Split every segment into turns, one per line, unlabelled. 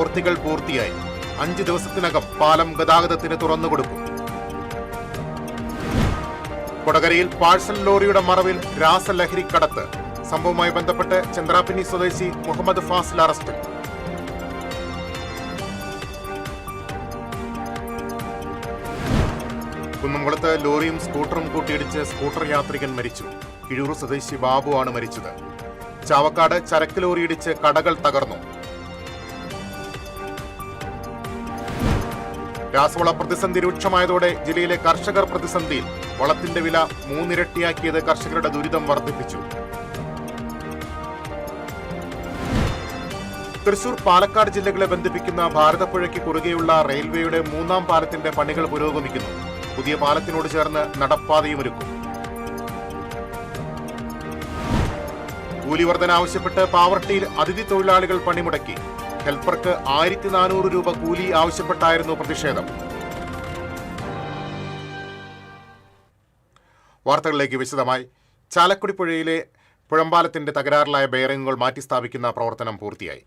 പ്രവൃത്തികൾ പൂർത്തിയായി. 5 ദിവസത്തിനകം പാലം ഗതാഗതത്തിന് തുറന്നുകൊടുക്കും. കൊടകരയിൽ പാഴ്സൽ ലോറിയുടെ മറവിൽ രാസലഹരി കടത്ത്. സംഭവവുമായി ബന്ധപ്പെട്ട് ചന്ദ്രാപിന്നി സ്വദേശി മുഹമ്മദ് ഫാസിൽ അറസ്റ്റിൽ. കുന്നംകുളത്ത് ലോറിയും സ്കൂട്ടറും കൂട്ടിയിടിച്ച് സ്കൂട്ടർ യാത്രികൻ മരിച്ചു. കിഴൂർ സ്വദേശി ബാബു ആണ് മരിച്ചത്. ചാവക്കാട് ചരക്ക് ലോറിയിടിച്ച് കടകൾ തകർന്നു. രാസവള പ്രതിസന്ധി രൂക്ഷമായതോടെ ജില്ലയിലെ കർഷകർ പ്രതിസന്ധിയിൽ. വളത്തിന്റെ വില 3 ഇരട്ടിയാക്കിയത് കർഷകരുടെ ദുരിതം വർദ്ധിപ്പിച്ചു. തൃശൂർ, പാലക്കാട് ജില്ലകളെ ബന്ധിപ്പിക്കുന്ന ഭാരതപ്പുഴയ്ക്ക് കുറുകെയുള്ള റെയിൽവേയുടെ 3ാം പാലത്തിന്റെ പണികൾ പുരോഗമിക്കുന്നു. പുതിയ പാലത്തിനോട് ചേർന്ന് നടപ്പാതയുമൊരുക്കും. കൂലി വർധന ആവശ്യപ്പെട്ട് പാവർട്ടിയിൽ അതിഥി തൊഴിലാളികൾ പണിമുടക്കി. ഹെൽപ്പർക്ക് 1400 രൂപ കൂലി ആവശ്യപ്പെട്ടായിരുന്നു പ്രതിഷേധം. വാർത്തകളിലേക്ക് വിശദമായി. ചാലക്കുടി പുഴയിലെ പുഴമ്പാലത്തിന്റെ തകരാറിലായ ബെയറിംഗുകൾ മാറ്റിസ്ഥാപിക്കുന്ന പ്രവർത്തനം പൂർത്തിയായി.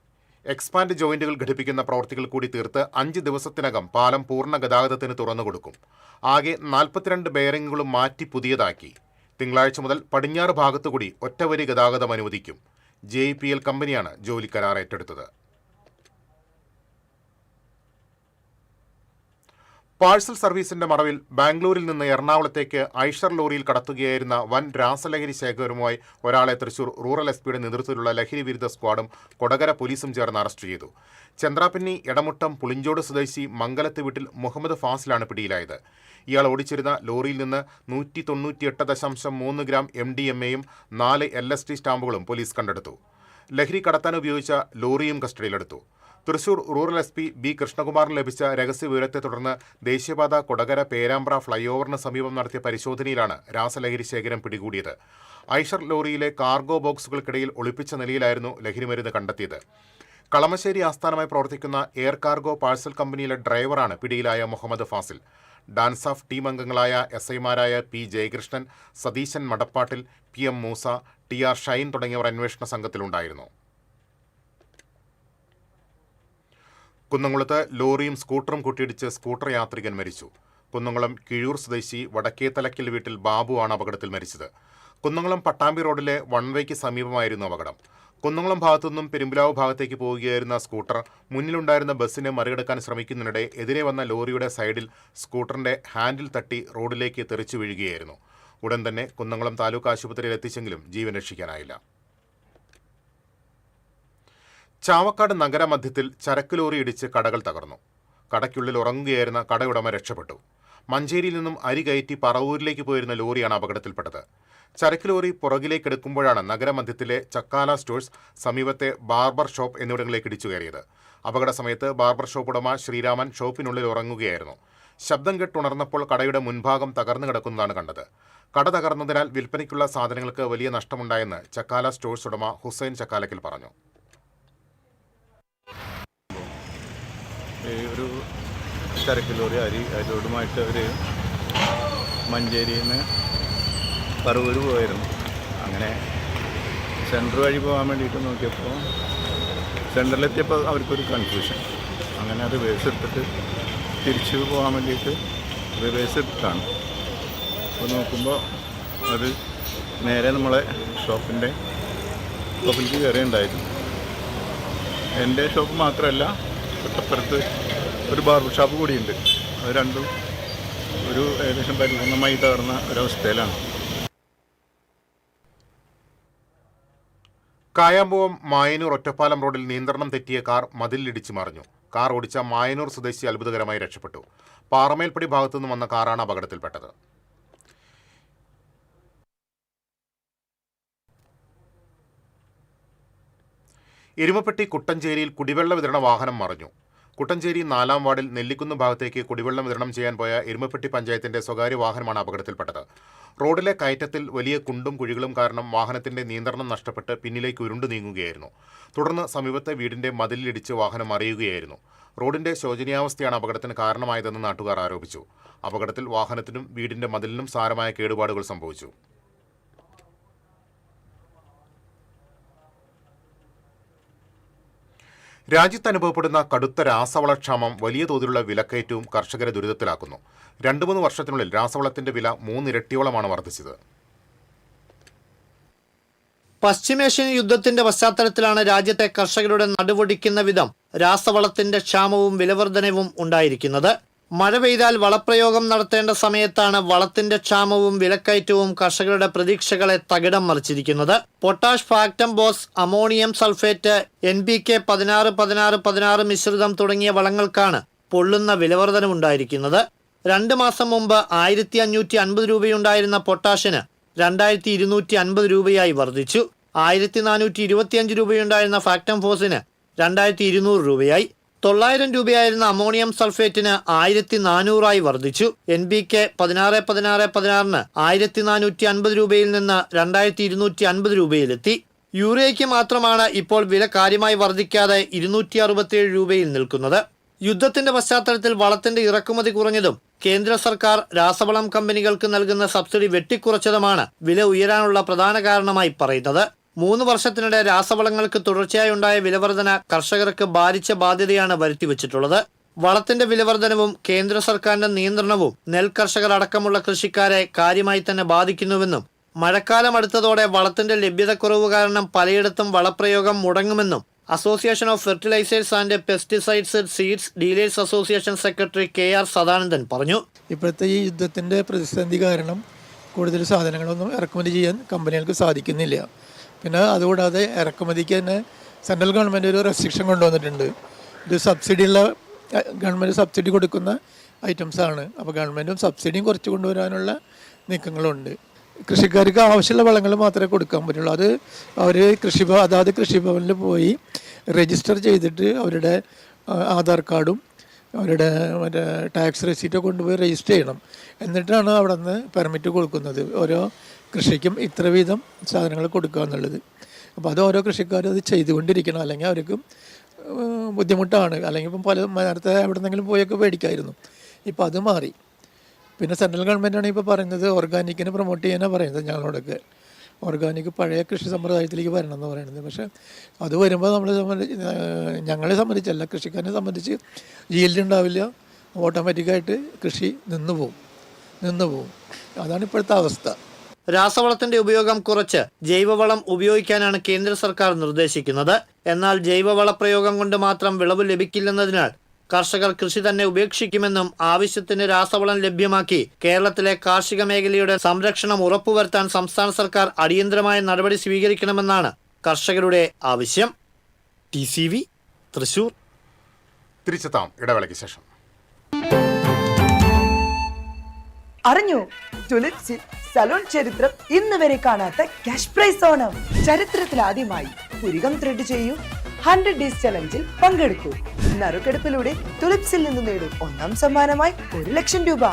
എക്സ്പാൻഡ് ജോയിന്റുകൾ ഘടിപ്പിക്കുന്ന പ്രവൃത്തികൾ കൂടി തീർത്ത് 5 ദിവസത്തിനകം പാലം പൂർണ്ണ ഗതാഗതത്തിന് തുറന്നുകൊടുക്കും. ആകെ 42 ബെയറിംഗുകളും മാറ്റി പുതിയതാക്കി. തിങ്കളാഴ്ച മുതൽ പടിഞ്ഞാറ് ഭാഗത്തുകൂടി ഒറ്റവരി ഗതാഗതം അനുവദിക്കും. JPL കമ്പനിയാണ് ജോലി കരാർ ഏറ്റെടുത്തത്. പാഴ്സൽ സർവീസിന്റെ മറവിൽ ബാംഗ്ലൂരിൽ നിന്ന് എറണാകുളത്തേക്ക് ഐഷർ ലോറിയിൽ കടത്തുകയായിരുന്ന വൻ രാസലഹരി ശേഖരവുമായി ഒരാളെ തൃശൂർ റൂറൽ എസ്പിയുടെ നേതൃത്വത്തിലുള്ള ലഹരി വിരുദ്ധ സ്ക്വാഡും കൊടകര പോലീസും ചേർന്ന് അറസ്റ്റ് ചെയ്തു. ചന്ദ്രാപിന്നി എടമുട്ടം പുളിഞ്ചോട് സ്വദേശി മംഗലത്ത് വീട്ടിൽ മുഹമ്മദ് ഫാസിലാണ് പിടിയിലായത്. ഇയാൾ ഓടിച്ചിരുന്ന ലോറിയിൽ നിന്ന് 198.3 ഗ്രാം MDMA-യും 4 LSD സ്റ്റാമ്പുകളും പോലീസ് കണ്ടെടുത്തു. ലഹരി കടത്താൻ ഉപയോഗിച്ച ലോറിയും കസ്റ്റഡിയിലെടുത്തു. തൃശൂർ റൂറൽ SP B കൃഷ്ണകുമാറിന് ലഭിച്ച രഹസ്യവിവരത്തെ തുടർന്ന് ദേശീയപാത കൊടകര പേരാമ്പ്ര ഫ്ലൈഓവറിന് സമീപം നടത്തിയ പരിശോധനയിലാണ് രാസലഹരി ശേഖരം പിടികൂടിയത്. ഐഷർ ലോറിയിലെ കാർഗോ ബോക്സുകൾക്കിടയിൽ ഒളിപ്പിച്ച നിലയിലായിരുന്നു ലഹരിമരുന്ന് കണ്ടെത്തിയത്. കളമശ്ശേരി ആസ്ഥാനമായി പ്രവർത്തിക്കുന്ന എയർ കാർഗോ പാഴ്സൽ കമ്പനിയിലെ ഡ്രൈവറാണ് പിടിയിലായ Muhammad Fasil. DANSAF team അംഗങ്ങളായ SI-മാരായ P Jayakrishnan, Satheesan മടപ്പാട്ടിൽ, PM Musa, TR Shine തുടങ്ങിയവർ അന്വേഷണ സംഘത്തിലുണ്ടായിരുന്നു. കുന്നംകുളത്ത് ലോറിയും സ്കൂട്ടറും കൂട്ടിയിടിച്ച് സ്കൂട്ടർ യാത്രികൻ മരിച്ചു. കുന്നംകുളം കിഴൂർ സ്വദേശി വടക്കേത്തലക്കൽ വീട്ടിൽ ബാബു ആണ് അപകടത്തിൽ മരിച്ചത്. കുന്നംകുളം പട്ടാമ്പി റോഡിലെ വൺവേക്ക് സമീപമായിരുന്നു അപകടം. കുന്നംകുളം ഭാഗത്തുനിന്നും പെരുമ്പിലാവ് ഭാഗത്തേക്ക് പോവുകയായിരുന്ന സ്കൂട്ടർ മുന്നിലുണ്ടായിരുന്ന ബസ്സിനെ മറികടക്കാൻ ശ്രമിക്കുന്നതിനിടെ എതിരെ വന്ന ലോറിയുടെ സൈഡിൽ സ്കൂട്ടറിന്റെ ഹാൻഡിൽ തട്ടി റോഡിലേക്ക് തെറിച്ചു വീഴുകയായിരുന്നു. ഉടൻ തന്നെ കുന്നംകുളം താലൂക്ക് ആശുപത്രിയിൽ എത്തിച്ചെങ്കിലും ജീവൻ രക്ഷിക്കാനായില്ല. ചാവക്കാട് നഗരമധ്യത്തിൽ ചരക്ക് ലോറി ഇടിച്ച് കടകൾ തകർന്നു. കടയ്ക്കുള്ളിൽ ഉറങ്ങുകയായിരുന്ന കടയുടമ രക്ഷപ്പെട്ടു. മഞ്ചേരിയിൽ നിന്നും അരി കയറ്റി പറവൂരിലേക്ക് പോയിരുന്ന ലോറിയാണ് അപകടത്തിൽപ്പെട്ടത്. ചരക്ക് ലോറി പുറകിലേക്കെടുക്കുമ്പോഴാണ് നഗരമധ്യത്തിലെ ചക്കാല സ്റ്റോഴ്സ്, സമീപത്തെ ബാർബർ ഷോപ്പ് എന്നിവിടങ്ങളിലേക്ക് ഇടിച്ചു കയറിയത്. അപകട സമയത്ത് ബാർബർ ഷോപ്പ് ഉടമ ശ്രീരാമൻ ഷോപ്പിനുള്ളിൽ ഉറങ്ങുകയായിരുന്നു. ശബ്ദം കേട്ടുണർന്നപ്പോൾ കടയുടെ മുൻഭാഗം തകർന്നു കിടക്കുന്നതാണ് കണ്ടത്. കട തകർന്നതിനാൽ വിൽപ്പനയ്ക്കുള്ള സാധനങ്ങൾക്ക് വലിയ നഷ്ടമുണ്ടായെന്ന് ചക്കാല സ്റ്റോഴ്സ് ഉടമ ഹുസൈൻ ചക്കാലക്കൽ പറഞ്ഞു.
ഒരു ചരക്ക് ലോറി അരിയോടുമായിട്ട് അവർ മഞ്ചേരിയിൽ നിന്ന് പറവൂർ പോയിരുന്നു. അങ്ങനെ സെൻറ്റർ വഴി പോകാൻ വേണ്ടിയിട്ട് നോക്കിയപ്പോൾ സെൻറ്ററിലെത്തിയപ്പോൾ അവർക്കൊരു കൺഫ്യൂഷൻ. അങ്ങനെ റിവേഴ്സ് എടുത്തിട്ട് തിരിച്ച് പോകാൻ വേണ്ടിയിട്ട് റിവേഴ്സ് എടുത്താണ്. അപ്പോൾ നോക്കുമ്പോൾ അത് നേരെ നമ്മളെ ഷോപ്പിലേക്ക് കയറിയുണ്ടായിരുന്നു. എൻ്റെ ഷോപ്പ് മാത്രമല്ല, തൊട്ടപ്പുറത്ത് ഒരു ബാർബർ ഷോപ്പ് കൂടിയുണ്ട്. അത് രണ്ടും ഏകദേശം പരിപൂർണമായി തകർന്ന ഒരവസ്ഥയിലാണ്.
കായാമ്പുവം മായനൂർ ഒറ്റപ്പാലം റോഡിൽ നിയന്ത്രണം തെറ്റിയ കാർ മതിലിടിച്ച് മറിഞ്ഞു. കാർ ഓടിച്ച മായനൂർ സ്വദേശി അത്ഭുതകരമായി രക്ഷപ്പെട്ടു. പാറമേൽപ്പടി ഭാഗത്തുനിന്ന് വന്ന കാറാണ് അപകടത്തിൽപ്പെട്ടത്. എരുമപ്പെട്ടി കുട്ടഞ്ചേരിയിൽ കുടിവെള്ള വിതരണ വാഹനം മറിഞ്ഞു. കുട്ടഞ്ചേരി 4-ാം വാർഡിൽ നെല്ലിക്കുന്ന് ഭാഗത്തേക്ക് കുടിവെള്ളം വിതരണം ചെയ്യാൻ പോയ എരുമപ്പെട്ടി പഞ്ചായത്തിന്റെ സ്വകാര്യ വാഹനമാണ് അപകടത്തിൽപ്പെട്ടത്. റോഡിലെ കയറ്റത്തിൽ വലിയ കുണ്ടും കുഴികളും കാരണം വാഹനത്തിന്റെ നിയന്ത്രണം നഷ്ടപ്പെട്ട് പിന്നിലേക്ക് ഉരുണ്ടു നീങ്ങുകയായിരുന്നു. തുടർന്ന് സമീപത്തെ വീടിന്റെ മതിലിടിച്ച് വാഹനം മറിയുകയായിരുന്നു. റോഡിന്റെ ശോചനീയാവസ്ഥയാണ് അപകടത്തിന് കാരണമായതെന്ന് നാട്ടുകാർ ആരോപിച്ചു. അപകടത്തിൽ വാഹനത്തിനും വീടിന്റെ മതിലിനും സാരമായ കേടുപാടുകൾ സംഭവിച്ചു. രാജ്യത്ത് അനുഭവപ്പെടുന്ന കടുത്ത രാസവളക്ഷാമം വലിയ തോതിലുള്ള വിലക്കയറ്റവും കർഷകരെ ദുരിതത്തിലാക്കുന്നു. 2-3 വർഷത്തിനുള്ളിൽ രാസവളത്തിന്റെ വില 3 ഇരട്ടിയോളമാണ് വർദ്ധിച്ചത്.
പശ്ചിമേഷ്യൻ യുദ്ധത്തിന്റെ പശ്ചാത്തലത്തിലാണ് രാജ്യത്തെ കർഷകരുടെ നടുവൊടിക്കുന്ന വിധം രാസവളത്തിന്റെ ക്ഷാമവും വിലവർധനവും ഉണ്ടായിരിക്കുന്നത്. മഴ പെയ്താൽ വളപ്രയോഗം നടത്തേണ്ട സമയത്താണ് വളത്തിന്റെ ക്ഷാമവും വിലക്കയറ്റവും കർഷകരുടെ പ്രതീക്ഷകളെ തകിടം മറിച്ചിരിക്കുന്നത്. Potash, Factamfos, ammonium sulphate, NPK 16-16-16 മിശ്രിതം തുടങ്ങിയ വളങ്ങൾക്കാണ് പൊള്ളുന്ന വിലവർധനവുണ്ടായിരിക്കുന്നത്. 2 മാസം മുമ്പ് 1550 രൂപയുണ്ടായിരുന്ന പൊട്ടാഷിന് 2250 രൂപയായി വർദ്ധിച്ചു. 1425 രൂപയുണ്ടായിരുന്ന ഫാക്ടം ഫോസിന് 2200 രൂപയായി. 900 രൂപയായിരുന്ന അമോണിയം സൾഫേറ്റിന് 1400 വർദ്ധിച്ചു. NPK 16-16-16 1450 രൂപയിൽ നിന്ന് 2250 രൂപയിലെത്തി. യൂറിയയ്ക്ക് മാത്രമാണ് ഇപ്പോൾ വില കാര്യമായി വർദ്ധിക്കാതെ 267 രൂപയിൽ നിൽക്കുന്നത്. യുദ്ധത്തിന്റെ പശ്ചാത്തലത്തിൽ വളത്തിന്റെ ഇറക്കുമതി കുറഞ്ഞതും കേന്ദ്ര സർക്കാർ രാസവളം കമ്പനികൾക്ക് നൽകുന്ന സബ്സിഡി വെട്ടിക്കുറച്ചതുമാണ് വില ഉയരാനുള്ള പ്രധാന കാരണമായി പറയുന്നത്. 3 വർഷത്തിനിടെ രാസവളങ്ങൾക്ക് തുടർച്ചയായി ഉണ്ടായ വിലവർധന കർഷകർക്ക് ഭാരിച്ച ബാധ്യതയാണ് വരുത്തിവെച്ചിട്ടുള്ളത്. വളത്തിന്റെ വിലവർധനവും കേന്ദ്ര സർക്കാരിന്റെ നിയന്ത്രണവും നെൽകർഷകർ അടക്കമുള്ള കൃഷിക്കാരെ കാര്യമായി തന്നെ ബാധിക്കുന്നുവെന്നും മഴക്കാലം അടുത്തതോടെ വളത്തിന്റെ ലഭ്യതക്കുറവ് കാരണം പലയിടത്തും വളപ്രയോഗം മുടങ്ങുമെന്നും association of fertilisers and pesticides seeds dealers association secretary KR Sadanandan പറഞ്ഞു.
ഇപ്പോഴത്തെ ഈ യുദ്ധത്തിൻ്റെ പ്രതിസന്ധി കാരണം കൂടുതൽ സാധനങ്ങളൊന്നും ഇറക്കുമതി ചെയ്യാൻ കമ്പനികൾക്ക് സാധിക്കുന്നില്ല. പിന്നെ അതുകൂടാതെ ഇറക്കുമതിക്ക് തന്നെ സെൻട്രൽ ഗവൺമെൻറ് ഒരു റെസ്ട്രിക്ഷൻ കൊണ്ടുവന്നിട്ടുണ്ട്. ഇത് സബ്സിഡിയുള്ള ഗവൺമെൻറ് സബ്സിഡി കൊടുക്കുന്ന ഐറ്റംസാണ്. അപ്പോൾ ഗവൺമെൻറ്റും സബ്സിഡിയും കുറച്ച് കൊണ്ടുവരാനുള്ള നീക്കങ്ങളുണ്ട്. കൃഷിക്കാർക്ക് ആവശ്യമുള്ള വളങ്ങൾ മാത്രമേ കൊടുക്കാൻ പറ്റുള്ളൂ. അത് അവർ അതാത് കൃഷിഭവനിൽ പോയി രജിസ്റ്റർ ചെയ്തിട്ട് അവരുടെ ആധാർ കാർഡും അവരുടെ മറ്റേ ടാക്സ് റെസീറ്റൊക്കെ കൊണ്ടുപോയി രജിസ്റ്റർ ചെയ്യണം. എന്നിട്ടാണ് അവിടെ നിന്ന് പെർമിറ്റ് കൊടുക്കുന്നത്. ഓരോ കൃഷിക്കും ഇത്ര വീതം സാധനങ്ങൾ കൊടുക്കുക എന്നുള്ളത്. അപ്പോൾ അത് ഓരോ കൃഷിക്കാരും അത് ചെയ്തുകൊണ്ടിരിക്കണം. അല്ലെങ്കിൽ അവർക്ക് ബുദ്ധിമുട്ടാണ്. അല്ലെങ്കിൽ ഇപ്പം നേരത്തെ എവിടെ നിന്നെങ്കിലും പോയൊക്കെ മേടിക്കായിരുന്നു. ഇപ്പോൾ അത് മാറി. പിന്നെ സെൻട്രൽ ഗവൺമെൻറ്റാണ് ഇപ്പോൾ പറയുന്നത് ഓർഗാനിക്കിനെ പ്രൊമോട്ട് ചെയ്യാനാണ് പറയുന്നത്. ഞങ്ങളോടൊക്കെ ഓർഗാനിക് പഴയ കൃഷി സമ്പ്രദായത്തിലേക്ക് വരണം എന്ന് പറയുന്നത്. പക്ഷേ അത് വരുമ്പോൾ ഞങ്ങളെ സംബന്ധിച്ചല്ല, കൃഷിക്കാരനെ സംബന്ധിച്ച് yield ഉണ്ടാവില്ല. ഓട്ടോമാറ്റിക്കായിട്ട് കൃഷി നിന്നു പോവും. അതാണ് ഇപ്പോഴത്തെ അവസ്ഥ.
രാസവളത്തിന്റെ ഉപയോഗം കുറച്ച് ജൈവവളം ഉപയോഗിക്കാനാണ് കേന്ദ്ര സർക്കാർ നിർദ്ദേശിക്കുന്നത്. എന്നാൽ ജൈവവള പ്രയോഗം കൊണ്ട് മാത്രം വിളവ് ലഭിക്കില്ലെന്നതിനാൽ കർഷകർ കൃഷി തന്നെ ഉപേക്ഷിക്കുമെന്നും ആവശ്യത്തിന് രാസവളം ലഭ്യമാക്കി കേരളത്തിലെ കാർഷിക മേഖലയുടെ സംരക്ഷണം ഉറപ്പുവരുത്താൻ സംസ്ഥാന സർക്കാർ അടിയന്തരമായ നടപടി സ്വീകരിക്കണമെന്നാണ് കർഷകരുടെ ആവശ്യം. TCV തൃശൂർ.
തിരിച്ചെത്താം ഇടവേളയ്ക്ക് ശേഷം.
അറിഞ്ഞു, ടുലിപ്സിൽ സലൂൺ ചരിത്രം ഇന്ന് വരെ കാണാത്ത ക്യാഷ് പ്രൈസ് ഓണം. ചരിത്രത്തിൽ ആദ്യമായി പുരികം ത്രെഡ് ചെയ്യൂ, 100 Days ചലഞ്ചിൽ പങ്കെടുക്കൂ. നറുക്കെടുപ്പിലൂടെ ടുലിപ്സിൽ നിന്ന് നേടും 1ാം സമ്മാനമായി 1 ലക്ഷം രൂപ,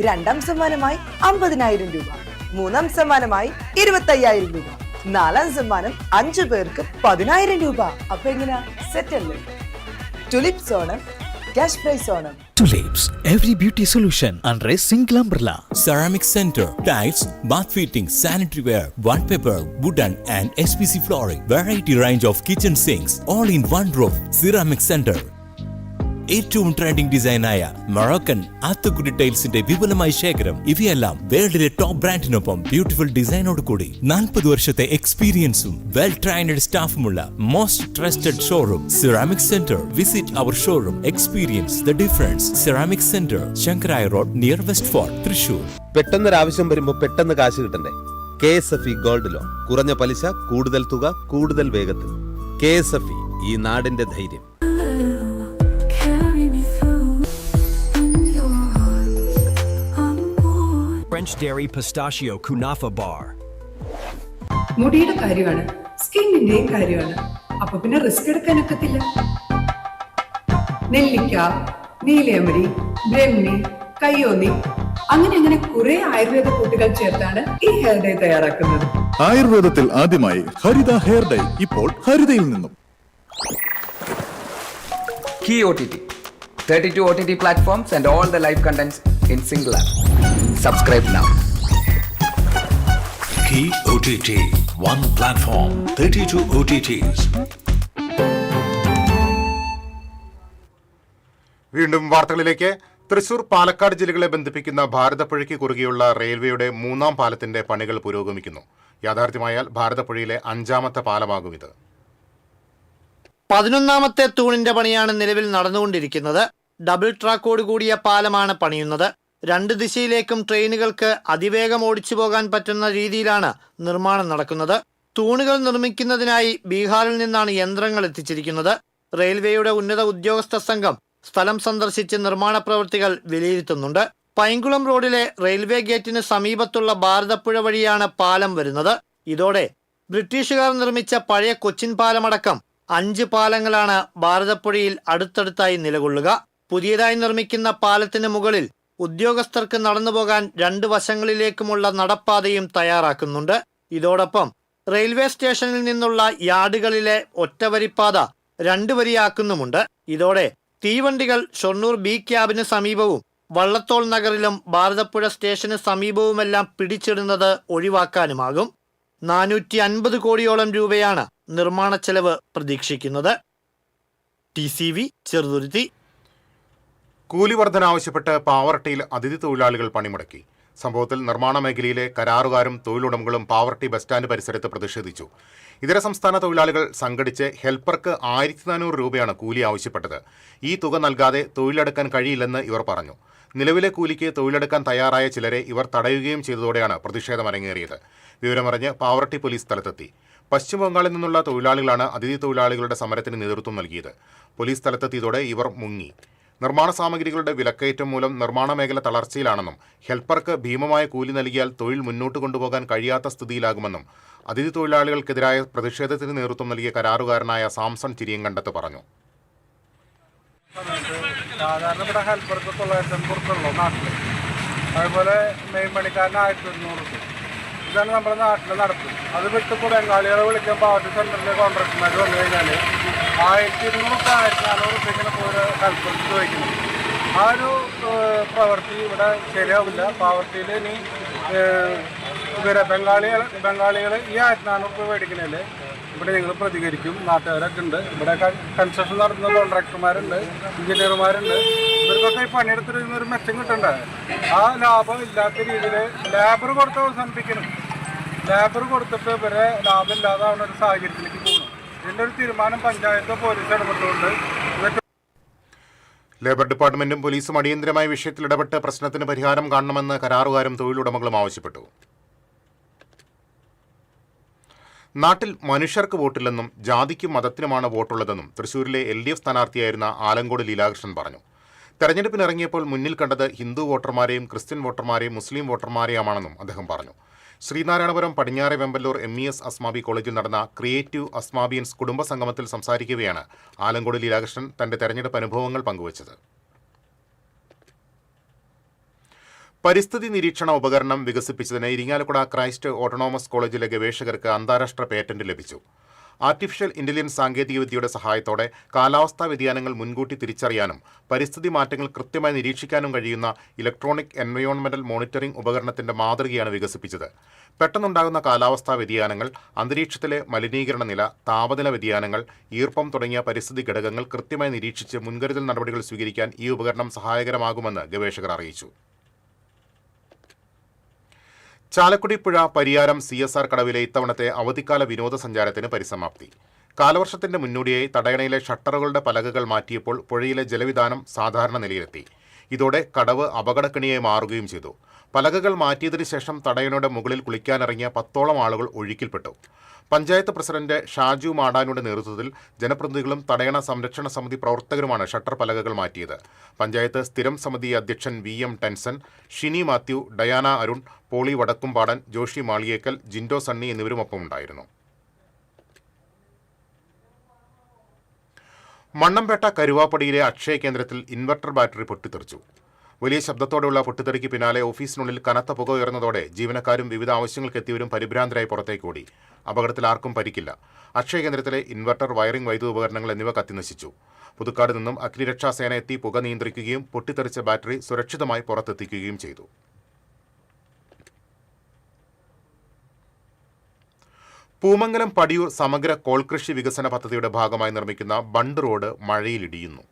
2ാം സമ്മാനമായി 50,000 രൂപ, 3ാം സമ്മാനമായി 25,000 രൂപ, 4ാം സമ്മാനം 5 പേർക്ക് 10,000 രൂപ. അപ്പൊ എങ്ങനെയാ, സെറ്റ് അല്ലേ? Tulips Onam, cash prize Onam.
Tulips, every beauty solution under a single umbrella.
Ceramic Center, tiles, bath fittings, sanitary ware, wallpaper, wooden and SPC flooring, variety range of kitchen sinks, all in one roof. Ceramic Center. ഏറ്റവും trending ഡിസൈനായ Moroccan ആത്തുകുടി ടൈൽസിന്റെ വിപുലമായ ശേഖരം. ഇവയെല്ലാം വേൾഡിലെ top ബ്രാൻഡിനൊപ്പം beautiful ഡിസൈനോട് കൂടി 40 വർഷത്തെ എക്സ്പീരിയൻസും well trained സ്റ്റാഫുമുള്ള most trusted showroom ceramic centre. Visit our showroom, experience the difference. Ceramic centre, Sankaraya road, near west fort, Thrissur.
പെട്ടെന്നൊരാവശ്യം വരുമ്പോൾ പെട്ടെന്ന് കാശ് കിട്ടണ്ടേ? KSFE gold loan. കുറഞ്ഞ പലിശ, കൂടുതൽ തുക, കൂടുതൽ വേഗത്തിൽ. KSFE, ഈ നാടിന്റെ ധൈര്യം.
French Dairy Pistachio Kunafa Bar.
മുടിയുടെ കാര്യമാണ്, സ്കിന്നിന്റെയും കാര്യമാണ്. അപ്പൊ പിന്നെ റിസ്ക് എടുക്കാനൊക്കത്തില്ല. നെല്ലിക്ക, നീലയമരി, ബ്രഹ്മി, കയ്യോന്നി, അങ്ങനെ കുറെ ആയുർവേദ കൂട്ടുകൾ ചേർത്താണ് ഈ ഹെയർ ഡേ തയ്യാറാക്കുന്നത്.
ആയുർവേദത്തിൽ ആദ്യമായി ഹരിത ഹെയർ ഡൈ ഇപ്പോൾ ഹരിതയിൽ നിന്നും.
Key OTT, 32 OTT platforms and all the live contents in single app. Subscribe now.
Key OTT, one platform, 32 OTTs.
വീണ്ടും വാർത്തകളിലേക്ക്. തൃശൂർ പാലക്കാട് ജില്ലകളെ ബന്ധിപ്പിക്കുന്ന ഭാരതപ്പുഴയ്ക്ക് കുറുകെയുള്ള റെയിൽവേയുടെ 3ാം പാലത്തിന്റെ പണികൾ പുരോഗമിക്കുന്നു. യാഥാർത്ഥ്യമായാൽ ഭാരതപ്പുഴയിലെ 5ാമത്തെ പാലമാകും ഇത്.
11ാമത്തെ തൂണിന്റെ പണിയാണ് നിലവിൽ നടന്നുകൊണ്ടിരിക്കുന്നത്. ഡബിൾ ട്രാക്കോട് കൂടിയ പാലമാണ് പണിയുന്നത്. 2 ദിശയിലേക്കും ട്രെയിനുകൾക്ക് അതിവേഗം ഓടിച്ചു പോകാൻ പറ്റുന്ന രീതിയിലാണ് നിർമ്മാണം നടക്കുന്നത്. തൂണുകൾ നിർമ്മിക്കുന്നതിനായി ബീഹാറിൽ നിന്നാണ് യന്ത്രങ്ങൾ എത്തിച്ചിരിക്കുന്നത്. റെയിൽവേയുടെ ഉന്നത ഉദ്യോഗസ്ഥ സംഘം സ്ഥലം സന്ദർശിച്ച് നിർമ്മാണ പ്രവൃത്തികൾ വിലയിരുത്തുന്നുണ്ട്. പൈങ്കുളം റോഡിലെ റെയിൽവേ ഗേറ്റിന് സമീപത്തുള്ള ഭാരതപ്പുഴ വഴിയാണ് പാലം വരുന്നത്. ഇതോടെ ബ്രിട്ടീഷുകാർ നിർമ്മിച്ച പഴയ കൊച്ചിൻ പാലമടക്കം 5 പാലങ്ങളാണ് ഭാരതപ്പുഴയിൽ അടുത്തടുത്തായി നിലകൊള്ളുക. പുതിയതായി നിർമ്മിക്കുന്ന പാലത്തിന് മുകളിൽ ഉദ്യോഗസ്ഥർക്ക് നടന്നുപോകാൻ 2 വശങ്ങളിലേക്കുമുള്ള നടപ്പാതയും തയ്യാറാക്കുന്നുണ്ട്. ഇതോടൊപ്പം റെയിൽവേ സ്റ്റേഷനിൽ നിന്നുള്ള യാർഡുകളിലെ ഒറ്റവരിപ്പാത 2 വരിയാക്കുന്നുമുണ്ട്. ഇതോടെ തീവണ്ടികൾ ഷൊർണൂർ ബി ക്യാബിന് സമീപവും വള്ളത്തോൾ നഗറിലും ഭാരതപ്പുഴ സ്റ്റേഷന് സമീപവുമെല്ലാം പിടിച്ചിടുന്നത് ഒഴിവാക്കാനുമാകും. 450 കോടിയോളം രൂപയാണ് നിർമ്മാണ ചെലവ് പ്രതീക്ഷിക്കുന്നത്. TCV ചെറുതുരുത്തി.
കൂലി വർധന ആവശ്യപ്പെട്ട് പാവറട്ടിയിൽ അതിഥി തൊഴിലാളികൾ പണിമുടക്കി. സംഭവത്തിൽ നിർമ്മാണ മേഖലയിലെ കരാറുകാരും തൊഴിലുടമകളും പാവറട്ടി ബസ് സ്റ്റാൻഡ് പരിസരത്ത് പ്രതിഷേധിച്ചു. ഇതര സംസ്ഥാന തൊഴിലാളികൾ സംഘടിച്ച് ഹെൽപ്പർക്ക് 1400 രൂപയാണ് കൂലി ആവശ്യപ്പെട്ടത്. ഈ തുക നൽകാതെ തൊഴിലെടുക്കാൻ കഴിയില്ലെന്ന് ഇവർ പറഞ്ഞു. നിലവിലെ കൂലിക്ക് തൊഴിലെടുക്കാൻ തയ്യാറായ ചിലരെ ഇവർ തടയുകയും ചെയ്തതോടെയാണ് പ്രതിഷേധം അരങ്ങേറിയത്. വിവരമറിഞ്ഞ് പാവറട്ടി പോലീസ് സ്ഥലത്തെത്തി. പശ്ചിമബംഗാളിൽ നിന്നുള്ള തൊഴിലാളികളാണ് അതിഥി തൊഴിലാളികളുടെ സമരത്തിന് നേതൃത്വം നൽകിയത്. പോലീസ് സ്ഥലത്തെത്തിയതോടെ ഇവർ മുങ്ങി. നിർമ്മാണ സാമഗ്രികളുടെ വിലക്കയറ്റം മൂലം നിർമ്മാണ മേഖല തളർച്ചയിലാണെന്നും ഹെൽപ്പർക്ക് ഭീമമായ കൂലി നൽകിയാൽ തൊഴിൽ മുന്നോട്ട് കൊണ്ടുപോകാൻ കഴിയാത്ത സ്ഥിതിയിലാകുമെന്നും അതിഥി തൊഴിലാളികൾക്കെതിരായ പ്രതിഷേധത്തിന് നേതൃത്വം നൽകിയ കരാറുകാരനായ സാംസൺ ചിരിയങ്കണ്ടത്ത് പറഞ്ഞു.
സാധാരണ ഇവിടെ ഹെൽപ്പർക്ക് 950 നാട്ടിൽ, അതുപോലെ മെയിൻ പണിക്കാരന് 1200. ഇതാണ് നമ്മുടെ നാട്ടിലെ നടപ്പ്. അത് വിട്ടിപ്പോൾ ബംഗാളികളെ വിളിക്കാൻ പാവട്ടി സെൻറ്ററിലെ കോൺട്രാക്ടർമാർ വന്നു കഴിഞ്ഞാൽ 1200 1400 പോലെ ഹെൽപ്പർക്ക് ചോദിക്കുന്നത്. ആ ഒരു പ്രവൃത്തി ഇവിടെ ശരിയാവില്ല. പാവർട്ടിയിൽ ഇനി ബംഗാളികൾ ഈ 1400 മേടിക്കണേൽ ഇവിടെ നിങ്ങൾ പ്രതികരിക്കും. നാട്ടുകാരൊക്കെ ഉണ്ട്, ഇവിടെ കൺസ്ട്രക്ഷൻ നടത്തുന്ന കോൺട്രാക്ടർമാരുണ്ട്, എഞ്ചിനീയർമാരുണ്ട്. ഇവർക്കൊക്കെ ഈ പണിയെടുത്തിരുന്നൊരു മെച്ചം കിട്ടണ്ടേ? ആ ലാഭം ഇല്ലാത്ത രീതിയിൽ ലേബർ കൊടുത്ത് അവസാനിപ്പിക്കണം. ലേബർ കൊടുത്തിട്ട് ഇവരെ ലാഭമില്ലാതാവുന്ന ഒരു സാഹചര്യത്തിലേക്ക് പോകണം. ഇതിൻ്റെ ഒരു തീരുമാനം പഞ്ചായത്തോ പോലീസോ ഇടപെട്ടുകൊണ്ട്
ലേബർ ഡിപ്പാർട്ട്മെന്റും പോലീസും അടിയന്തരമായ വിഷയത്തിൽ ഇടപെട്ട് പ്രശ്നത്തിന് പരിഹാരം കാണണമെന്ന് കരാറുകാരും തൊഴിലുടമകളും ആവശ്യപ്പെട്ടു. നാട്ടിൽ മനുഷ്യർക്ക് വോട്ടില്ലെന്നും ജാതിക്കും മതത്തിനുമാണ് വോട്ടുള്ളതെന്നും തൃശൂരിലെ LDF സ്ഥാനാർത്ഥിയായിരുന്ന ആലങ്കോട് ലീലാകൃഷ്ണൻ പറഞ്ഞു. തെരഞ്ഞെടുപ്പിനിറങ്ങിയപ്പോൾ മുന്നിൽ കണ്ടത് ഹിന്ദു വോട്ടർമാരെയും ക്രിസ്ത്യൻ വോട്ടർമാരെയും മുസ്ലിം വോട്ടർമാരെയുമാണെന്നും അദ്ദേഹം പറഞ്ഞു. ശ്രീനാരായണപുരം പടിഞ്ഞാറെ വെമ്പല്ലൂർ MES അസ്മാബി കോളേജിൽ നടന്ന ക്രിയേറ്റീവ് അസ്മാബിയൻസ് കുടുംബ സംഗമത്തിൽ സംസാരിക്കവെയാണ് ആലങ്കോട് ലീലാകൃഷ്ണൻ തന്റെ തെരഞ്ഞെടുപ്പ് അനുഭവങ്ങൾ പങ്കുവച്ചത്. പരിസ്ഥിതി നിരീക്ഷണ ഉപകരണം വികസിപ്പിച്ചതിന് ഇരിങ്ങാലക്കുട ക്രൈസ്റ്റ് ഓട്ടോണോമസ് കോളേജിലെ ഗവേഷകർക്ക് അന്താരാഷ്ട്ര പേറ്റന്റ് ലഭിച്ചു. ആർട്ടിഫിഷ്യൽ ഇന്റലിജൻസ് സാങ്കേതികവിദ്യയുടെ സഹായത്തോടെ കാലാവസ്ഥാ വ്യതിയാനങ്ങൾ മുൻകൂട്ടി തിരിച്ചറിയാനും പരിസ്ഥിതി മാറ്റങ്ങൾ കൃത്യമായി നിരീക്ഷിക്കാനും കഴിയുന്ന ഇലക്ട്രോണിക് എൻവയോൺമെന്റൽ മോണിറ്ററിംഗ് ഉപകരണത്തിന്റെ മാതൃകയാണ് വികസിപ്പിച്ചത്. പെട്ടെന്നുണ്ടാകുന്ന കാലാവസ്ഥാ വ്യതിയാനങ്ങൾ, അന്തരീക്ഷത്തിലെ മലിനീകരണ നില, താപനില വ്യതിയാനങ്ങൾ, ഈർപ്പം തുടങ്ങിയ പരിസ്ഥിതി ഘടകങ്ങൾ കൃത്യമായി നിരീക്ഷിച്ച് മുൻകരുതൽ നടപടികൾ സ്വീകരിക്കാൻ ഈ ഉപകരണം സഹായകരമാകുമെന്ന് ഗവേഷകർ അറിയിച്ചു. ചാലക്കുടി പുഴ പരിയാരം CSR കടവിലെ ഇത്തവണത്തെ അവധിക്കാല വിനോദസഞ്ചാരത്തിന് പരിസമാപ്തി. കാലവർഷത്തിന്റെ മുന്നോടിയായി തടയണയിലെ ഷട്ടറുകളുടെ പലകകൾ മാറ്റിയപ്പോൾ പുഴയിലെ ജലവിധാനം സാധാരണ നിലയിലെത്തി. ഇതോടെ കടവ് അപകടക്കണിയായി മാറുകയും ചെയ്തു. പലകകൾ മാറ്റിയതിനു ശേഷം തടയണയുടെ മുകളിൽ കുളിക്കാനിറങ്ങിയ 10ഓളം ആളുകൾ ഒഴുക്കിൽപ്പെട്ടു. പഞ്ചായത്ത് പ്രസിഡന്റ് ഷാജു മാടാനുടെ നേതൃത്വത്തിൽ ജനപ്രതിനിധികളും തടയണ സംരക്ഷണ സമിതി പ്രവർത്തകരുമാണ് ഷട്ടർ പലകകൾ മാറ്റിയത്. പഞ്ചായത്ത് സ്ഥിരം സമിതി അധ്യക്ഷൻ VM ടെൻസൺ, ഷിനി മാത്യു, ഡയാന അരുൺ, പോളി വടക്കുംപാടൻ, ജോഷി മാളിയേക്കൽ, ജിൻഡോ സണ്ണി എന്നിവരുമൊപ്പമുണ്ടായിരുന്നു. മണ്ണമ്പേട്ട കരുവാപ്പടിയിലെ അക്ഷയ കേന്ദ്രത്തിൽ ഇൻവെർട്ടർ ബാറ്ററി പൊട്ടിത്തെറിച്ചു. വലിയ ശബ്ദത്തോടെയുള്ള പൊട്ടിത്തെറിക്ക് പിന്നാലെ ഓഫീസിനുള്ളിൽ കനത്ത പുക ഉയർന്നതോടെ ജീവനക്കാരും വിവിധ ആവശ്യങ്ങൾക്കെത്തിയവരും പരിഭ്രാന്തരായി പുറത്തേക്കോടി. അപകടത്തിൽ ആർക്കും പരിക്കില്ല. അക്ഷയ കേന്ദ്രത്തിലെ ഇൻവെർട്ടർ, വയറിംഗ്, വൈദ്യുത ഉപകരണങ്ങൾ എന്നിവ കത്തിനശിച്ചു. പുതുക്കാട് നിന്നും അഗ്നിരക്ഷാസേന എത്തി പുക നിയന്ത്രിക്കുകയും പൊട്ടിത്തെറിച്ച ബാറ്ററി സുരക്ഷിതമായി പുറത്തെത്തിക്കുകയും ചെയ്തു. പൂമംഗലം പടിയൂർ സമഗ്ര കോൾകൃഷി വികസന പദ്ധതിയുടെ ഭാഗമായി നിർമ്മിക്കുന്ന ബണ്ട് റോഡ് മഴയിലിടിയുന്നു.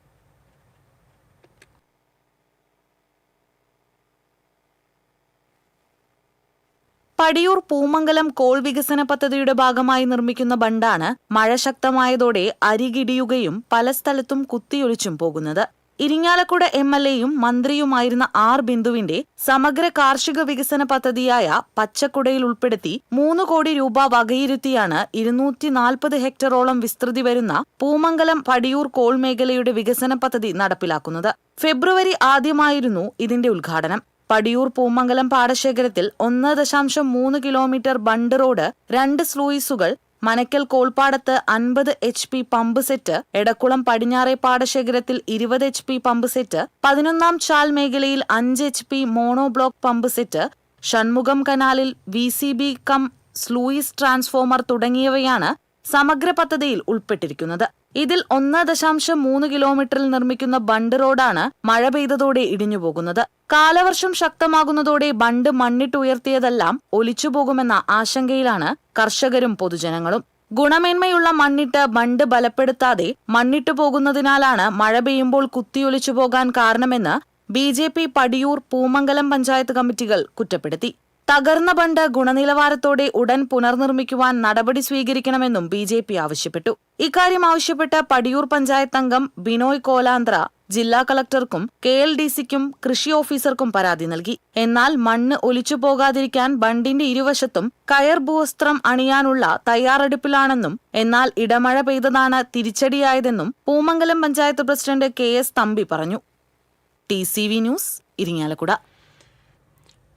പടിയൂർ പൂമംഗലം കോൾ വികസന പദ്ധതിയുടെ ഭാഗമായി നിർമ്മിക്കുന്ന ബണ്ടാണ് മഴ ശക്തമായതോടെ അരികിടിയുകയും പല സ്ഥലത്തും കുത്തിയൊലിച്ചും പോകുന്നത്. ഇരിങ്ങാലക്കുട MLAയും മന്ത്രിയുമായിരുന്ന ആർ ബിന്ദുവിന്റെ സമഗ്ര കാർഷിക വികസന പദ്ധതിയായ പച്ചക്കുടയിൽ ഉൾപ്പെടുത്തി 3 കോടി രൂപ വകയിരുത്തിയാണ് 240 ഹെക്ടറോളം വിസ്തൃതി വരുന്ന പൂമംഗലം പടിയൂർ കോൾ മേഖലയുടെ വികസന പദ്ധതി നടപ്പിലാക്കുന്നത്. ഫെബ്രുവരി ആദ്യമായിരുന്നു ഇതിന്റെ ഉദ്ഘാടനം. പടിയൂർ പൂമംഗലം പാടശേഖരത്തിൽ 1.3 കിലോമീറ്റർ ബണ്ട് റോഡ്, 2 സ്ലൂയിസുകൾ, മനക്കൽ കോൾപ്പാടത്ത് 50 HP പമ്പ് സെറ്റ്, എടക്കുളം പടിഞ്ഞാറെ പാടശേഖരത്തിൽ 20 HP പമ്പ് സെറ്റ്, 11ാം ചാൽ മേഖലയിൽ 5 HP mono block pump set, Shanmugham കനാലിൽ VCB കം സ്ലൂയിസ് ട്രാൻസ്ഫോമർ തുടങ്ങിയവയാണ് സമഗ്ര പദ്ധതിയിൽ ഉൾപ്പെട്ടിരിക്കുന്നത്. ഇതിൽ 1.3 കിലോമീറ്ററിൽ നിർമ്മിക്കുന്ന ബണ്ട് റോഡാണ് മഴ പെയ്തതോടെ ഇടിഞ്ഞുപോകുന്നത്. കാലവർഷം ശക്തമാകുന്നതോടെ ബണ്ട് മണ്ണിട്ടുയർത്തിയതെല്ലാം ഒലിച്ചുപോകുമെന്ന ആശങ്കയിലാണ് കർഷകരും പൊതുജനങ്ങളും. ഗുണമേന്മയുള്ള മണ്ണിട്ട് ബണ്ട് ബലപ്പെടുത്താതെ മണ്ണിട്ടു പോകുന്നതിനാലാണ് മഴ പെയ്യുമ്പോൾ കുത്തിയൊലിച്ചു പോകാൻ കാരണമെന്ന് BJP പടിയൂർ പൂമംഗലം പഞ്ചായത്ത് കമ്മിറ്റികൾ കുറ്റപ്പെടുത്തി. തകർന്ന ബണ്ട് ഗുണനിലവാരത്തോടെ ഉടൻ പുനർനിർമ്മിക്കുവാൻ നടപടി സ്വീകരിക്കണമെന്നും BJP ആവശ്യപ്പെട്ടു. ഇക്കാര്യം ആവശ്യപ്പെട്ട് പടിയൂർ പഞ്ചായത്ത് അംഗം ബിനോയ് കോലാന്ത്ര ജില്ലാ കളക്ടർക്കും KLDCക്കും കൃഷി ഓഫീസർക്കും പരാതി നൽകി. എന്നാൽ മണ്ണ് ഒലിച്ചു പോകാതിരിക്കാൻ ബണ്ടിന്റെ ഇരുവശത്തും കയർ ഭൂവസ്ത്രം അണിയാനുള്ള തയ്യാറെടുപ്പിലാണെന്നും എന്നാൽ ഇടമഴ പെയ്തതാണ് തിരിച്ചടിയായതെന്നും പൂമംഗലം പഞ്ചായത്ത് പ്രസിഡന്റ് KS തമ്പി പറഞ്ഞു. TCV news, Irinjalakuda.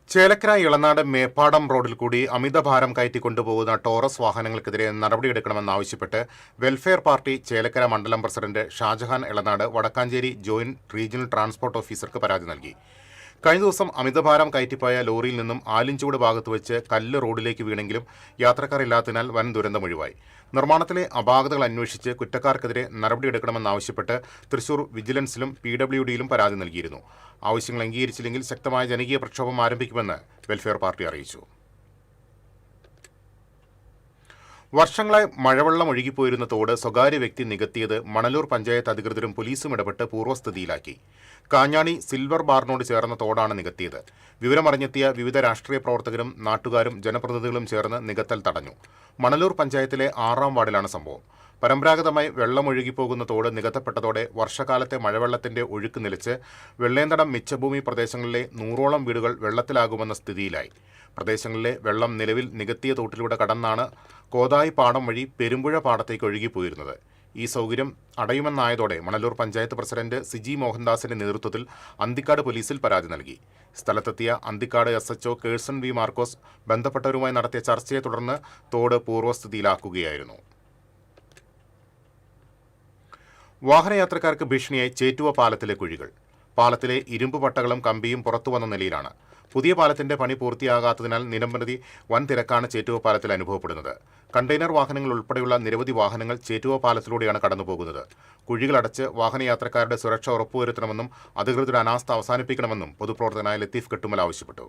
ചേലക്കര ഇളനാട് മേപ്പാടം റോഡിൽ കൂടി അമിതഭാരം കയറ്റിക്കൊണ്ടുപോകുന്ന ടോറസ് വാഹനങ്ങൾക്കെതിരെ നടപടിയെടുക്കണമെന്നാവശ്യപ്പെട്ട് വെൽഫെയർ പാർട്ടി ചേലക്കര മണ്ഡലം president Shajahan Elanad Vadakkanchery joint regional transport ഓഫീസർക്ക് പരാതി നൽകി. കഴിഞ്ഞ ദിവസം അമിതഭാരം കയറ്റിപ്പോയ ലോറിയിൽ നിന്നും ആലിഞ്ചൂട് ഭാഗത്ത് വെച്ച് കല്ല് റോഡിലേക്ക് വീണെങ്കിലും യാത്രക്കാർ ഇല്ലാത്തതിനാൽ വൻ ദുരന്തമൊഴിവായി. നിർമ്മാണത്തിലെ അപാകതകൾ അന്വേഷിച്ച് കുറ്റക്കാർക്കെതിരെ നടപടിയെടുക്കണമെന്നാവശ്യപ്പെട്ട് തൃശൂർ വിജിലൻസിലും PWDയിലും പരാതി നൽകിയിരുന്നു. ആവശ്യങ്ങൾ അംഗീകരിച്ചില്ലെങ്കിൽ ശക്തമായ ജനകീയ പ്രക്ഷോഭം ആരംഭിക്കുമെന്ന് വെൽഫെയർ പാർട്ടി അറിയിച്ചു. വർഷങ്ങളായി മഴവെള്ളം ഒഴുകിപ്പോയിരുന്ന തോട് സ്വകാര്യ വ്യക്തി നികത്തിയത് മണലൂർ പഞ്ചായത്ത് അധികൃതരും പോലീസും ഇടപെട്ട് പൂർവ്വസ്ഥിതിയിലാക്കി. കാഞ്ഞാണി സിൽവർ ബാറിനോട് ചേർന്ന തോടാണ് നികത്തിയത്. വിവരമറിഞ്ഞെത്തിയ വിവിധ രാഷ്ട്രീയ പ്രവർത്തകരും നാട്ടുകാരും ജനപ്രതിനിധികളും ചേർന്ന് നികത്തൽ തടഞ്ഞു. മണലൂർ പഞ്ചായത്തിലെ 6ാം വാർഡിലാണ് സംഭവം. പരമ്പരാഗതമായി വെള്ളമൊഴുകിപ്പോകുന്ന തോട് നികത്തപ്പെട്ടതോടെ വർഷകാലത്തെ മഴവെള്ളത്തിന്റെ ഒഴുക്ക് നിലച്ച് വെള്ളേന്തടം മിച്ചഭൂമി പ്രദേശങ്ങളിലെ 100ഓളം വീടുകൾ വെള്ളത്തിലാകുമെന്ന സ്ഥിതിയിലായി. പ്രദേശങ്ങളിലെ വെള്ളം നിലവിൽ നികത്തിയ തോട്ടിലൂടെ കടന്നാണ് കോതായി പാടം വഴി പെരുമ്പുഴ പാടത്തേക്ക് ഒഴുകിപ്പോയിരുന്നത്. ഈ സൗകര്യം അടയുമെന്നായതോടെ മണലൂർ പഞ്ചായത്ത് പ്രസിഡന്റ് സിജി മോഹൻദാസിന്റെ നേതൃത്വത്തിൽ അന്തിക്കാട് പോലീസിൽ പരാതി നൽകി. സ്ഥലത്തെത്തിയ അന്തിക്കാട് SHO കേഴ്സൺ V മാർക്കോസ് ബന്ധപ്പെട്ടവരുമായി നടത്തിയ ചർച്ചയെ തുടർന്ന് തോട് പൂർവ്വസ്ഥിതിയിലാക്കുകയായിരുന്നു. വാഹനയാത്രക്കാർക്ക് ഭീഷണിയായി ചേറ്റുവ പാലത്തിലെ കുഴികൾ. പാലത്തിലെ ഇരുമ്പ് പട്ടകളും കമ്പിയും പുറത്തു വന്ന നിലയിലാണ്. പുതിയ പാലത്തിന്റെ പണി പൂർത്തിയാകാത്തതിനാൽ നിരവധി വൻ തിരക്കാണ് ചേറ്റുവ പാലത്തിൽ അനുഭവപ്പെടുന്നത്. കണ്ടെയ്നർ വാഹനങ്ങൾ ഉൾപ്പെടെയുള്ള നിരവധി വാഹനങ്ങൾ ചേറ്റുവ പാലത്തിലൂടെയാണ് കടന്നുപോകുന്നത്. കുഴികളടച്ച് വാഹനയാത്രക്കാരുടെ സുരക്ഷ ഉറപ്പുവരുത്തണമെന്നും അധികൃതരുടെ അനാസ്ഥ അവസാനിപ്പിക്കണമെന്നും പൊതുപ്രവർത്തകനായ ലത്തീഫ് കെട്ടുമൽ ആവശ്യപ്പെട്ടു.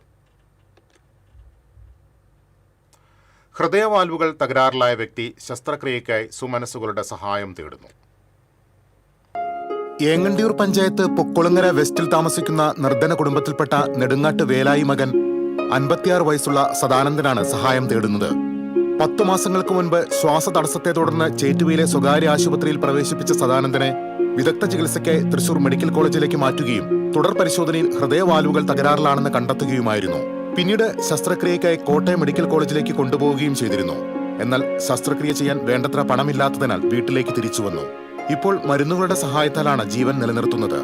ഹൃദയവാൽവുകൾ തകരാറിലായ വ്യക്തി ശസ്ത്രക്രിയയ്ക്കായി സുമനസ്സുകളുടെ സഹായം തേടുന്നു.
ഏങ്ങണ്ടിയൂർ പഞ്ചായത്ത് പൊക്കുളങ്ങര വെസ്റ്റിൽ താമസിക്കുന്ന നിർധന കുടുംബത്തിൽപ്പെട്ട നെടുങ്ങാട്ട് വേലായി മകൻ 56 വയസ്സുള്ള സദാനന്ദനാണ് സഹായം തേടുന്നത്. 10 മാസങ്ങൾക്ക് മുൻപ് ശ്വാസതടസ്സത്തെ തുടർന്ന് ചേറ്റുവയിലെ സ്വകാര്യ ആശുപത്രിയിൽ പ്രവേശിപ്പിച്ച സദാനന്ദനെ വിദഗ്ധ ചികിത്സയ്ക്കായി തൃശൂർ മെഡിക്കൽ കോളേജിലേക്ക് മാറ്റുകയും തുടർ പരിശോധനയിൽ ഹൃദയവാൽവുകൾ തകരാറിലാണെന്ന് കണ്ടെത്തുകയുമായിരുന്നു. പിന്നീട് ശസ്ത്രക്രിയയ്ക്കായി കോട്ടയം മെഡിക്കൽ കോളേജിലേക്ക് കൊണ്ടുപോവുകയും ചെയ്തിരുന്നു. എന്നാൽ ശസ്ത്രക്രിയ ചെയ്യാൻ വേണ്ടത്ര പണമില്ലാത്തതിനാൽ വീട്ടിലേക്ക് തിരിച്ചു വന്നു. ഇപ്പോൾ മരുന്നുകളുടെ സഹായത്താലാണ് ജീവൻ നിലനിർത്തുന്നത്.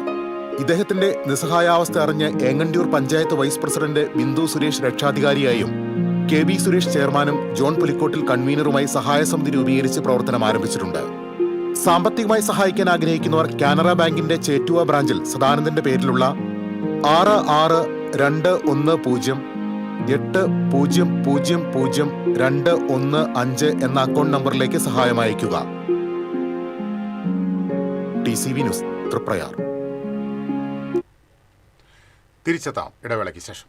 ഇദ്ദേഹത്തിന്റെ നിസ്സഹായാവസ്ഥ അറിഞ്ഞ് ഏങ്ങണ്ടിയൂർ പഞ്ചായത്ത് വൈസ് പ്രസിഡന്റ് ബിന്ദു സുരേഷ് രക്ഷാധികാരിയായും KB സുരേഷ് ചെയർമാനും ജോൺ പുലിക്കോട്ടിൽ കൺവീനറുമായി സഹായ സമിതി രൂപീകരിച്ച് പ്രവർത്തനം ആരംഭിച്ചിട്ടുണ്ട്. സാമ്പത്തികമായി സഹായിക്കാൻ ആഗ്രഹിക്കുന്നവർ കാനറ ബാങ്കിന്റെ ചേറ്റുവ ബ്രാഞ്ചിൽ സദാനന്ദന്റെ പേരിലുള്ള 6620800215 എന്ന അക്കൗണ്ട് നമ്പറിലേക്ക് സഹായം അയയ്ക്കുക. TCV news, Thriprayar.
തിരിച്ചെത്താം ഇടവേളയ്ക്ക് ശേഷം.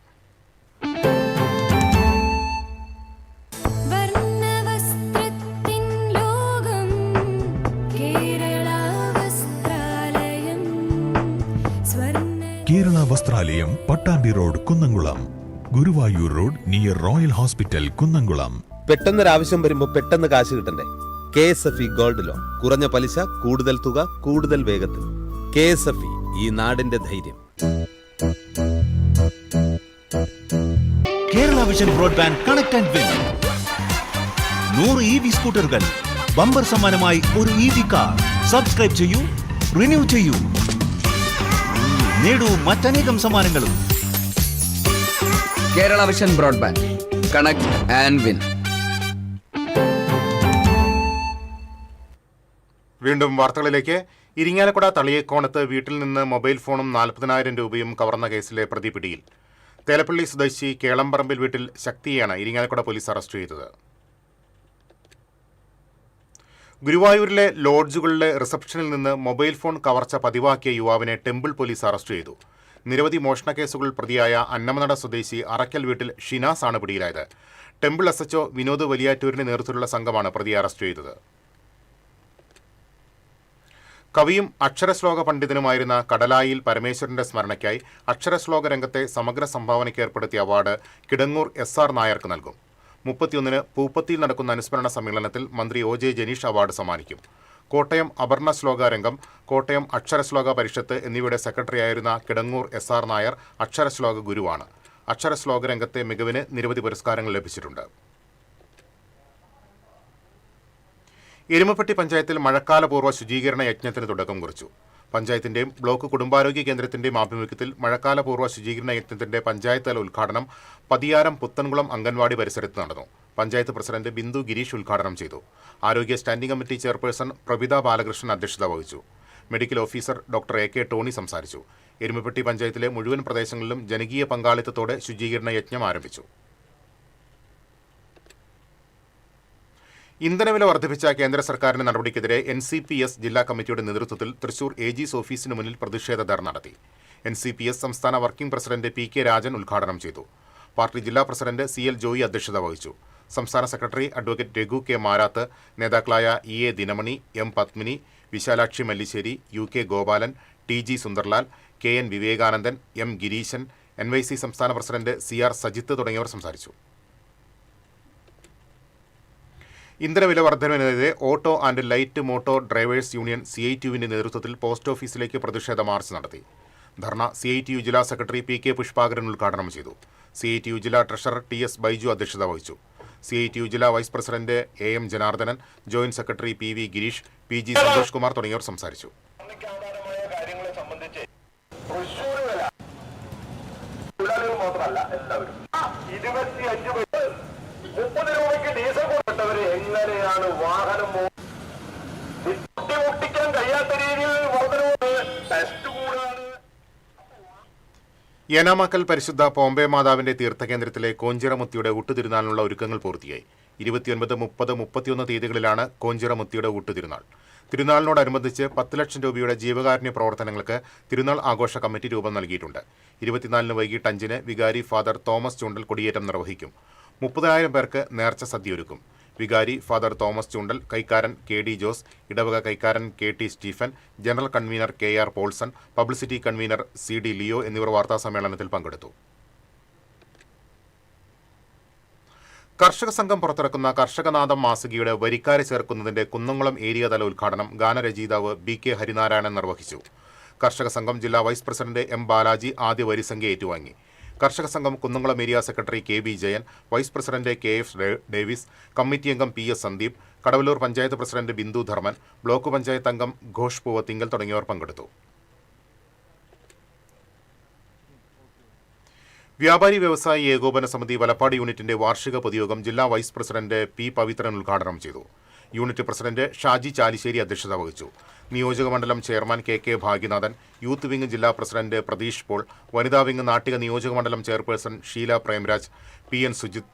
Kerala Vasthralayam, Pattambi road, Kunnamkulam. Guruvayur road near royal hospital Kunnamkulam.
പെട്ടെന്നൊരാവശ്യം വരുമ്പോൾ പെട്ടെന്ന് കാശ് കിട്ടണ്ടേ? KSFE gold loan. കുറഞ്ഞ പലിശ, കൂടുതൽ തുക, കൂടുതൽ വേഗത്തിൽ. KSFE, ഈ നാടിന്റെ ധൈര്യം.
Kerala vision broadband connect and win. 100 EV സ്കൂട്ടറുകൾ, ബമ്പർ സമ്മാനമായി ഒരു EV കാർ. സബ്സ്ക്രൈബ് ചെയ്യൂ, റിന്യൂ ചെയ്യൂ, നേടൂ മറ്റനേകം സമ്മാനങ്ങളും.
Kerala vision broadband connect and win.
വീണ്ടും വാർത്തകളിലേക്ക്. ഇരിങ്ങാലക്കുട തളിയേക്കോണത്ത് വീട്ടിൽ നിന്ന് മൊബൈൽ ഫോണും 40,000 രൂപയും കവർന്ന കേസിലെ പ്രതി പിടിയിൽ. തേലപ്പള്ളി സ്വദേശി കേളമ്പറമ്പിൽ വീട്ടിൽ ശക്തിയെയാണ് ഇരിങ്ങാലക്കുട പോലീസ് അറസ്റ്റ് ചെയ്തത്. ഗുരുവായൂരിലെ ലോഡ്ജുകളിലെ റിസപ്ഷനിൽ നിന്ന് മൊബൈൽ ഫോൺ കവർച്ച പതിവാക്കിയ യുവാവിനെ ടെമ്പിൾ പോലീസ് അറസ്റ്റ് ചെയ്തു. നിരവധി മോഷണ കേസുകൾ പ്രതിയായ അന്നമനട സ്വദേശി അറക്കൽ വീട്ടിൽ ഷിനാസ് ആണ് പിടിയിലായത്. ടെമ്പിൾ SHO വിനോദ് വലിയാറ്റൂരിന്റെ നേതൃത്വത്തിലുള്ള സംഘമാണ് പ്രതിയെ അറസ്റ്റ് ചെയ്തത്. കവിയും അക്ഷരശ്ലോക പണ്ഡിതനുമായിരുന്ന കടലായിൽ പരമേശ്വരന്റെ സ്മരണയ്ക്കായി അക്ഷരശ്ലോക രംഗത്തെ സമഗ്ര സംഭാവനയ്ക്ക് ഏർപ്പെടുത്തിയ അവാർഡ് കിടങ്ങൂർ SR നായർക്ക് നൽകും. 31-ന് പൂപ്പത്തിയിൽ നടക്കുന്ന അനുസ്മരണ സമ്മേളനത്തിൽ മന്ത്രി OJ ജനീഷ് അവാർഡ് സമ്മാനിക്കും. കോട്ടയം അപർണ ശ്ലോക രംഗം, കോട്ടയം അക്ഷരശ്ലോക പരിഷത്ത് എന്നിവയുടെ സെക്രട്ടറിയായിരുന്ന കിടങ്ങൂർ SR നായർ അക്ഷരശ്ലോക ഗുരുവാണ്. അക്ഷരശ്ലോക രംഗത്തെ മികവിന് നിരവധി പുരസ്കാരങ്ങൾ ലഭിച്ചിട്ടുണ്ട്. എരുമപ്പെട്ടി പഞ്ചായത്തിൽ മഴക്കാലപൂർവ്വ ശുചീകരണ യജ്ഞത്തിന് തുടക്കം കുറിച്ചു. പഞ്ചായത്തിന്റെയും ബ്ലോക്ക് കുടുംബാരോഗ്യ കേന്ദ്രത്തിന്റെയും ആഭിമുഖ്യത്തിൽ മഴക്കാലപൂർവ്വ ശുചീകരണ യജ്ഞത്തിന്റെ പഞ്ചായത്ത് തല ഉദ്ഘാടനം പതിയാരം പുത്തൻകുളം അംഗൻവാടി പരിസരത്ത് നടന്നു. പഞ്ചായത്ത് പ്രസിഡന്റ് ബിന്ദു ഗിരീഷ് ഉദ്ഘാടനം ചെയ്തു. ആരോഗ്യ standing committee chairperson Prabhitha Balakrishnan അധ്യക്ഷത വഹിച്ചു. Medical officer doctor AK Tony സംസാരിച്ചു. എരുമപ്പെട്ടി പഞ്ചായത്തിലെ മുഴുവൻ പ്രദേശങ്ങളിലും ജനകീയ പങ്കാളിത്തത്തോടെ ശുചീകരണ യജ്ഞം ആരംഭിച്ചു. ഇന്ധനവില വർദ്ധിപ്പിച്ച കേന്ദ്ര സർക്കാരിന്റെ നടപടിക്കെതിരെ NCPS ജില്ലാ കമ്മിറ്റിയുടെ നേതൃത്വത്തിൽ തൃശൂർ AG's ഓഫീസിന് മുന്നിൽ പ്രതിഷേധ ധർണ നടത്തി. NCPS സംസ്ഥാന വർക്കിംഗ് പ്രസിഡന്റ് PK രാജൻ ഉദ്ഘാടനം ചെയ്തു. പാർട്ടി ജില്ലാ പ്രസിഡന്റ് CL ജോയി അധ്യക്ഷത വഹിച്ചു. സംസ്ഥാന secretary advocate Raghu K Marath, നേതാക്കളായ EA Dinamani, M Padmini, Visalakshi Mallissery, UK Gopalan, TG Sundarlal, KN Vivekanandan, M Gireesan, NYC സംസ്ഥാന പ്രസിഡന്റ് CR സജിത്ത് തുടങ്ങിയവർ സംസാരിച്ചു. ഇന്ധനവില വർധനവിനെതിരെ auto and light motor drivers union CITUവിന്റെ നേതൃത്വത്തിൽ പോസ്റ്റ് ഓഫീസിലേക്ക് പ്രതിഷേധ മാർച്ച് നടത്തി. ധർണ CITU ജില്ലാ സെക്രട്ടറി PK പുഷ്പാകരൻ ഉദ്ഘാടനം ചെയ്തു. CITU ജില്ലാ ട്രഷറർ TS ബൈജു അധ്യക്ഷത വഹിച്ചു. CITU ജില്ലാ vice president AM Janardhanan, joint secretary PV Girish, PG Santhosh Kumar തുടങ്ങിയവർ സംസാരിച്ചു.
എങ്ങനെയാണ് വാഹനം ബുദ്ധിമുട്ടിക്കാൻ കഴിയാത്ത രീതിയിൽ ടെസ്റ്റ് കൂടാണ്.
ഏനാമാക്കൽ പരിശുദ്ധ പോംബെ മാതാവിന്റെ തീർത്ഥകേന്ദ്രത്തിലെ കോഞ്ചിറമുത്തിയുടെ ഊട്ടുതിരുനാളിനുള്ള ഒരുക്കങ്ങൾ പൂർത്തിയായി. 29, 30, 31 തീയതികളിലാണ് കോഞ്ചിറമുത്തിയുടെ ഊട്ടുതിരുനാൾ. തിരുനാളിനോടനുബന്ധിച്ച് 10 ലക്ഷം രൂപയുടെ ജീവകാരുണ്യ പ്രവർത്തനങ്ങൾക്ക് തിരുനാൾ ആഘോഷ കമ്മിറ്റി രൂപം നൽകിയിട്ടുണ്ട്. 24-ന് വൈകിട്ട് 5-ന് വികാരി ഫാദർ തോമസ് ചൂണ്ടൽ കൊടിയേറ്റം നിർവഹിക്കും. 30,000 പേർക്ക് നേർച്ച സദ്യയൊരുക്കും. വികാരി ഫാദർ തോമസ് ചൂണ്ടൽ, കൈക്കാരൻ KD ജോസ്, ഇടവക കൈക്കാരൻ KT Stephen, general convener KR Paulson, publicity convener CD Leo എന്നിവർ വാർത്താസമ്മേളനത്തിൽ പങ്കെടുത്തു. കർഷക സംഘം പുറത്തിറക്കുന്ന കർഷകനാഥം മാസികയുടെ വരിക്കാരെ ചേർക്കുന്നതിന്റെ കുന്നംകുളം ഏരിയ തല ഉദ്ഘാടനം ഗാനരചയിതാവ് BK ഹരിനാരായണൻ നിർവഹിച്ചു. കർഷക സംഘം ജില്ലാ വൈസ് പ്രസിഡന്റ് M ബാലാജി ആദ്യ വരിസംഖ്യ ഏറ്റുവാങ്ങി. Karshaka Sangham Kunnamkulam area secretary KB Jayan, vice president KF Davis, committee അംഗം PS Sandeep, Kadavallur panchayat president Bindu Dharman, block panchayat അംഗം ഘോഷ് പൂവത്തിങ്കൽ തുടങ്ങിയവർ പങ്കെടുത്തു. വ്യാപാരി വ്യവസായി ഏകോപന സമിതി വലപ്പാട് യൂണിറ്റിന്റെ വാർഷിക പൊതുയോഗം ജില്ലാ വൈസ് പ്രസിഡന്റ് P പവിത്രൻ ഉദ്ഘാടനം ചെയ്തു. യൂണിറ്റ് പ്രസിഡന്റ് ഷാജി ചാലിശ്ശേരി അധ്യക്ഷത വഹിച്ചു. നിയോജക മണ്ഡലം chairman KK Bhagyanathan, youth wing ജില്ലാ പ്രസിഡന്റ് പ്രതീഷ് പോൾ, വനിതാ വിംഗ് നാട്ടിക നിയോജക മണ്ഡലം chairperson Sheela Premraj, PN Sujith,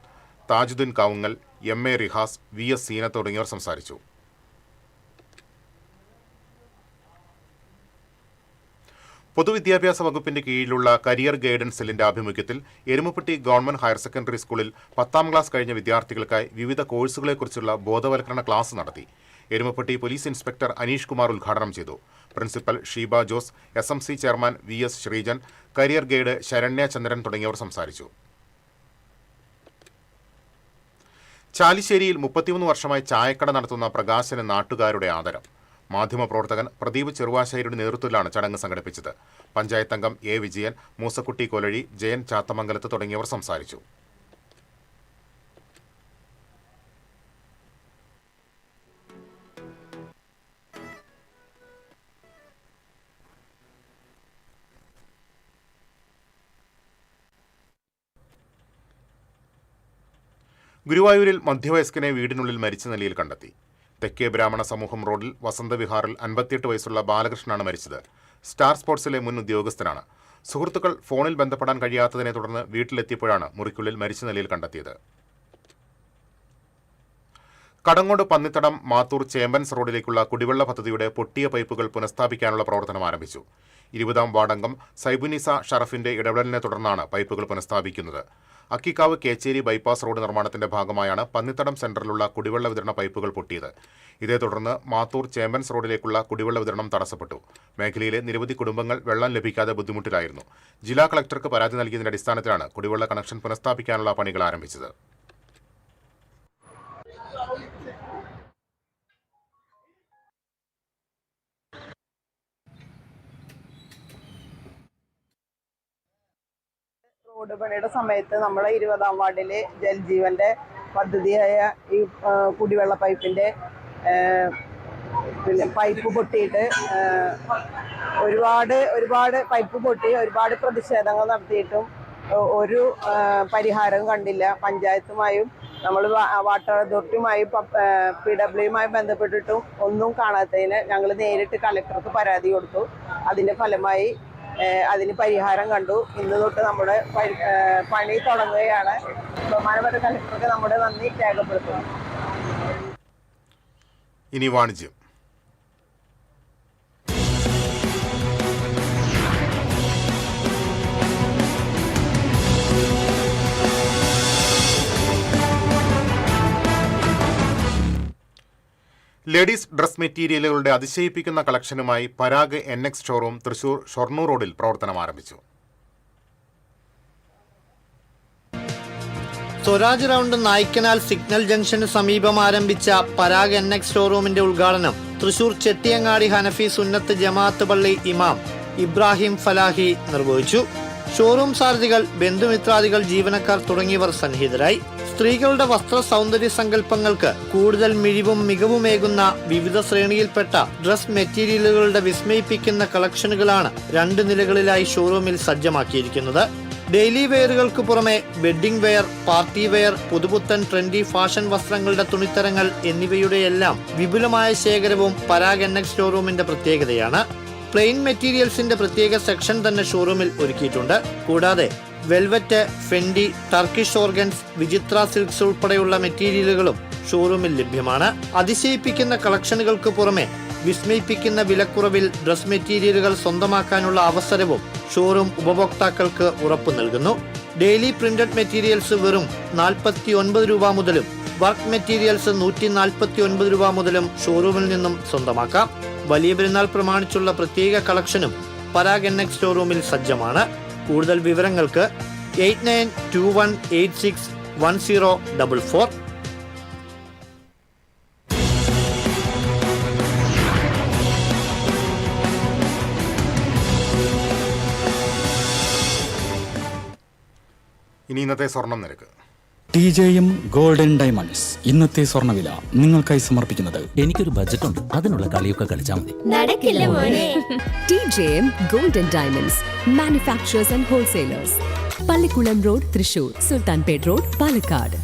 Thajudheen Kavungal, MA Rihas, VS Seena തുടങ്ങിയവർ സംസാരിച്ചു. പൊതുവിദ്യാഭ്യാസ വകുപ്പിന്റെ കീഴിലുള്ള കരിയർ ഗൈഡൻസ് സെല്ലിന്റെ ആഭിമുഖ്യത്തിൽ എരുമപ്പെട്ടി ഗവൺമെന്റ് ഹയർ സെക്കൻഡറി സ്കൂളിൽ 10ാം ക്ലാസ് കഴിഞ്ഞ വിദ്യാർത്ഥികൾക്കായി വിവിധ കോഴ്സുകളെക്കുറിച്ചുള്ള ബോധവൽക്കരണ ക്ലാസ് നടത്തി. എരുമപ്പെട്ടി പോലീസ് ഇൻസ്പെക്ടർ അനീഷ് കുമാർ ഉദ്ഘാടനം ചെയ്തു. Principal Sheeba Jose, SMC chairman VS Sreejan, career guide Saranya Chandran തുടങ്ങിയവർ സംസാരിച്ചു. ചാലിശ്ശേരിയിൽ 33 വർഷമായി ചായക്കട നടത്തുന്ന പ്രകാശന് നാട്ടുകാരുടെ ആദരം. മാധ്യമപ്രവർത്തകൻ പ്രദീപ് ചെറുവാശ്ശേരിയുടെ നേതൃത്വത്തിലാണ് ചടങ്ങ് സംഘടിപ്പിച്ചത്. പഞ്ചായത്ത് അംഗം എ വിജയൻ, മൂസക്കുട്ടി കൊലഴി, ജയൻ ചാത്തമംഗലത്ത് തുടങ്ങിയവർ സംസാരിച്ചു. ഗുരുവായൂരിൽ മധ്യവയസ്കനെ വീടിനുള്ളിൽ മരിച്ച നിലയിൽ കണ്ടെത്തി. തെക്കേ ബ്രാഹ്മണ സമൂഹം റോഡിൽ വസന്തവിഹാറിൽ 58 വയസ്സുള്ള ബാലകൃഷ്ണനാണ് മരിച്ചത്. സ്റ്റാർ സ്പോർട്സിലെ മുൻ ഉദ്യോഗസ്ഥനാണ്. സുഹൃത്തുക്കൾ ഫോണിൽ ബന്ധപ്പെടാൻ കഴിയാത്തതിനെ തുടർന്ന് വീട്ടിലെത്തിയപ്പോഴാണ് മുറിക്കുള്ളിൽ മരിച്ച നിലയിൽ കണ്ടെത്തിയത്. കടങ്ങോട് പന്നിത്തടം മാത്തൂർ ചേമ്പൻസ് റോഡിലേക്കുള്ള കുടിവെള്ള പദ്ധതിയുടെ പൊട്ടിയ പൈപ്പുകൾ പുനഃസ്ഥാപിക്കാനുള്ള പ്രവർത്തനം ആരംഭിച്ചു. 20-ാം വാർഡംഗം സൈബുനിസ ഷറഫിന്റെ ഇടപെടലിനെ തുടർന്നാണ് പൈപ്പുകൾ പുനഃസ്ഥാപിക്കുന്നത്. അക്കിക്കാവ് കേച്ചേരി ബൈപ്പാസ് റോഡ് നിർമ്മാണത്തിന്റെ ഭാഗമായാണ് പന്നിത്തടം സെന്ററിലുള്ള കുടിവെള്ള വിതരണ പൈപ്പുകൾ പൊട്ടിയത്. ഇതേ തുടർന്ന് മാത്തൂർ ചേമ്പൻസ് റോഡിലേക്കുള്ള കുടിവെള്ള വിതരണം തടസ്സപ്പെട്ടു. മേഖലയിലെ നിരവധി കുടുംബങ്ങൾ വെള്ളം ലഭിക്കാതെ ബുദ്ധിമുട്ടിലായിരുന്നു. ജില്ലാ കളക്ടർക്ക് പരാതി നൽകിയതിന്റെ അടിസ്ഥാനത്തിലാണ് കുടിവെള്ള കണക്ഷൻ പുനഃസ്ഥാപിക്കാനുള്ള പണികൾ ആരംഭിച്ചത്.
റോഡ് പണിയുടെ സമയത്ത് നമ്മുടെ 20-ാം വാർഡിലെ ജൽജീവന്റെ പദ്ധതിയായ ഈ കുടിവെള്ള പൈപ്പിന്റെ പൈപ്പ് പൊട്ടിയിട്ട് ഒരുപാട് പൈപ്പ് പൊട്ടി ഒരുപാട് പ്രതിഷേധങ്ങൾ നടത്തിയിട്ടും ഒരു പരിഹാരം കണ്ടില്ല. പഞ്ചായത്തുമായും നമ്മൾ വാട്ടർ അതോറിറ്റിയുമായും PWയുമായി ബന്ധപ്പെട്ടിട്ടും ഒന്നും കാണാത്തതിന് ഞങ്ങൾ നേരിട്ട് കളക്ടർക്ക് പരാതി കൊടുത്തു. അതിന്റെ ഫലമായി അതിന് പരിഹാരം കണ്ടു. ഇന്ന് തൊട്ട് നമ്മുടെ പണി തുടങ്ങുകയാണ്. ബഹുമാനപ്പെട്ട കളക്ടർക്ക് നമ്മുടെ നന്ദി രേഖപ്പെടുത്തുന്നു.
ഇനി വാണിജ്യം. ലേഡീസ് ഡ്രസ് മെറ്റീരിയലുകളുടെ അതിശയിപ്പിക്കുന്ന കളക്ഷനുമായി പരാഗ് NX ഷോറൂം തൃശൂർ ഷൊർണൂർ റോഡിൽ പ്രവർത്തനം ആരംഭിച്ചു.
Swaraj round Naikkanal signal junction സമീപം ആരംഭിച്ച പരാഗ് NX ഷോറൂമിന്റെ ഉദ്ഘാടനം തൃശൂർ ചെട്ടിയങ്ങാടി ഹനഫി സുന്നത്ത് ജമാഅത്ത് പള്ളി ഇമാം ഇബ്രാഹിം ഫലാഹി നിർവഹിച്ചു. ഷോറൂം സാരഥികൾ, ബന്ധുമിത്രാദികൾ, ജീവനക്കാർ തുടങ്ങിയവർ സന്നിഹിതരായി. സ്ത്രീകളുടെ വസ്ത്ര സൗന്ദര്യ സങ്കല്പങ്ങൾക്ക് കൂടുതൽ മിഴിവും മികവുമേകുന്ന വിവിധ ശ്രേണിയിൽപ്പെട്ട ഡ്രസ് മെറ്റീരിയലുകളുടെ വിസ്മയിപ്പിക്കുന്ന കളക്ഷനുകളാണ് 2 നിലകളിലായി ഷോറൂമിൽ സജ്ജമാക്കിയിരിക്കുന്നത്. ഡെയിലി വെയറുകൾക്ക് പുറമെ വെഡ്ഡിംഗ് വെയർ, പാർട്ടി വെയർ, പുതുപുത്തൻ ട്രെൻഡി ഫാഷൻ വസ്ത്രങ്ങളുടെ തുണിത്തരങ്ങൾ എന്നിവയുടെയെല്ലാം വിപുലമായ ശേഖരവും പരാഗ് NX ഷോറൂമിന്റെ പ്രത്യേകതയാണ്. പ്ലെയിൻ മെറ്റീരിയൽസിന്റെ പ്രത്യേക സെക്ഷൻ തന്നെ ഷോറൂമിൽ ഒരുക്കിയിട്ടുണ്ട്. കൂടാതെ വെൽവെറ്റ്, ഫെൻഡി, ടർക്കിഷ് ഓർഗൻസ്, വിചിത്ര സിൽക്സ് ഉൾപ്പെടെയുള്ള മെറ്റീരിയലുകളും ഷോറൂമിൽ ലഭ്യമാണ്. അതിശയിപ്പിക്കുന്ന കളക്ഷനുകൾക്ക് പുറമെ വിസ്മയിപ്പിക്കുന്ന വിലക്കുറവിൽ ഡ്രസ് മെറ്റീരിയലുകൾ സ്വന്തമാക്കാനുള്ള അവസരവും ഷോറൂം ഉപഭോക്താക്കൾക്ക് ഉറപ്പു നൽകുന്നു. ഡെയിലി പ്രിന്റഡ് മെറ്റീരിയൽസ് വെറും 49 രൂപ മുതലും വർക്ക് മെറ്റീരിയൽസ് 149 രൂപ മുതലും ഷോറൂമിൽ നിന്നും സ്വന്തമാക്കാം. വലിയ പെരുന്നാൾ പ്രമാണിച്ചുള്ള പ്രത്യേക കളക്ഷനും പരാഗ് NX ഷോറൂമിൽ സജ്ജമാണ്. കൂടുതൽ വിവരങ്ങൾക്ക് 8921861044.
ഇനി ഇന്നത്തെ സ്വർണം നിരക്ക്.
TJM ഗോൾഡൻ ഡയമണ്ട്സ് ഇന്നത്തെ സ്വർണ്ണവില നിങ്ങൾക്കായി സമർപ്പിക്കുന്നത്.
എനിക്കൊരു ബജറ്റ് ഉണ്ട്, അതിനുള്ള കളിയൊക്കെ കളിച്ചാൽ മതി.
നടക്കില്ല മോനെ. TJM golden diamonds manufacturers and wholesalers, Pallikulam road, Thrissur, Sultanpet road, Palakkad.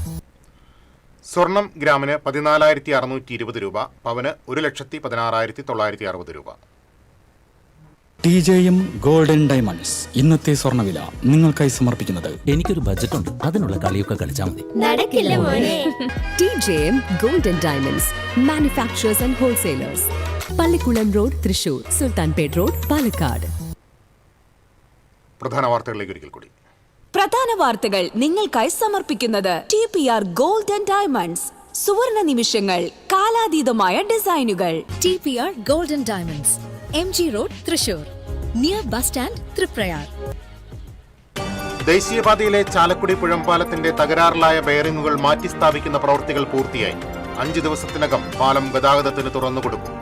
സ്വർണം ഗ്രാമിന് 14,620 രൂപ, പവന് 1,16,960 രൂപ.
TJM ഗോൾഡൻ ഡയമണ്ട്സ് ഇന്നത്തെ സ്വർണ്ണവില നിങ്ങൾക്കായി സമർപ്പിക്കുന്നത്.
എനിക്കൊരു ബജറ്റ് ഉണ്ട്, അതിനുള്ള കളിയൊക്കെ കളിച്ചാൽ മതി.
നടക്കില്ല മോനെ. TJM golden diamonds manufacturers and wholesalers, Pallikulam road, Thrissur, Sultanpet road, Palakkad.
പ്രധാന വാർത്തകളിലേക്ക് ഒരിക്കൽ കൂടി.
പ്രധാന വാർത്തകൾ നിങ്ങൾക്കായി സമർപ്പിക്കുന്നത് TPR ഗോൾഡൻ ഡയമണ്ട്സ്. സുവർണ നിമിഷങ്ങൾ, കാലാതീതമായ ഡിസൈനുകൾ.
TPR golden diamonds, MG road, Thrissur, near bus stand, Triprayar.
ദേശീയപാതയിലെ ചാലക്കുടി പുഴമ്പാലത്തിന്റെ തകരാറിലായ ബെയറിംഗുകൾ മാറ്റി സ്ഥാപിക്കുന്ന പ്രവൃത്തികൾ പൂർത്തിയായി. 5 ദിവസത്തിനകം പാലം ഗതാഗതത്തിന് തുറന്നുകൊടുക്കും.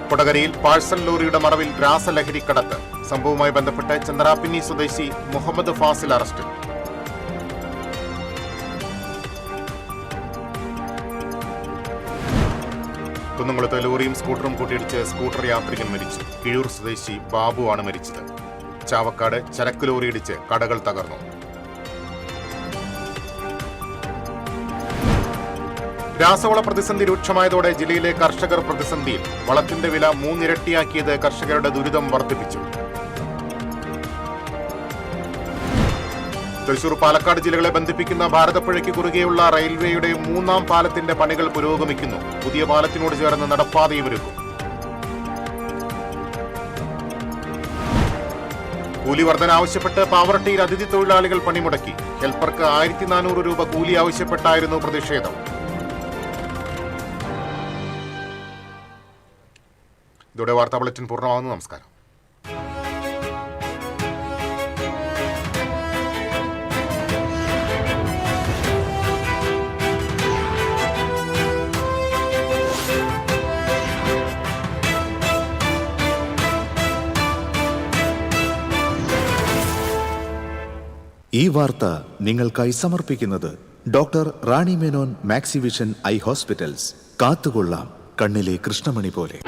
കൊടകരയിൽ പാഴ്സൽ ലോറിയുടെ മറവിൽ രാസലഹരി കടത്ത്. സംഭവവുമായി ബന്ധപ്പെട്ട് ചന്ദ്രാപ്പിന്നി സ്വദേശി മുഹമ്മദ് ഫാസിൽ അറസ്റ്റിൽ. കുന്നംകുളത്ത് ലോറിയും സ്കൂട്ടറും കൂട്ടിയിടിച്ച് സ്കൂട്ടർ യാത്രികൻ മരിച്ചു. കിഴൂർ സ്വദേശി ബാബു ആണ് മരിച്ചത്. ചാവക്കാട് ചരക്ക് ലോറിയിടിച്ച് കടകൾ തകർന്നു. രാസവള പ്രതിസന്ധി രൂക്ഷമായതോടെ ജില്ലയിലെ കർഷകർ പ്രതിസന്ധിയിൽ. വളത്തിന്റെ വില 3 ഇരട്ടിയാക്കിയത് കർഷകരുടെ ദുരിതം വർദ്ധിപ്പിച്ചു. തൃശൂർ പാലക്കാട് ജില്ലകളെ ബന്ധിപ്പിക്കുന്ന ഭാരതപ്പുഴയ്ക്ക് കുറുകെയുള്ള റെയിൽവേയുടെ 3ാം പാലത്തിന്റെ പണികൾ പുരോഗമിക്കുന്നു. പുതിയ പാലത്തിനോട് ചേർന്ന് നടപ്പാതയും ഒരുക്കും. കൂലി വർധന ആവശ്യപ്പെട്ട് പാവറട്ടിയിൽ അതിഥി തൊഴിലാളികൾ പണിമുടക്കി. ഹെൽപ്പർക്ക് 1400 രൂപ കൂലി ആവശ്യപ്പെട്ടായിരുന്നു പ്രതിഷേധം. ഇതോടെ വാർത്താ ബുള്ളറ്റിൻ പൂർണ്ണമാകുന്നു. നമസ്കാരം.
ഈ വാർത്ത നിങ്ങൾക്കായി സമർപ്പിക്കുന്നത് doctor Rani Menon Maxivision I hospitals. കാത്തുകൊള്ളാം കണ്ണിലെ കൃഷ്ണമണി പോലെ.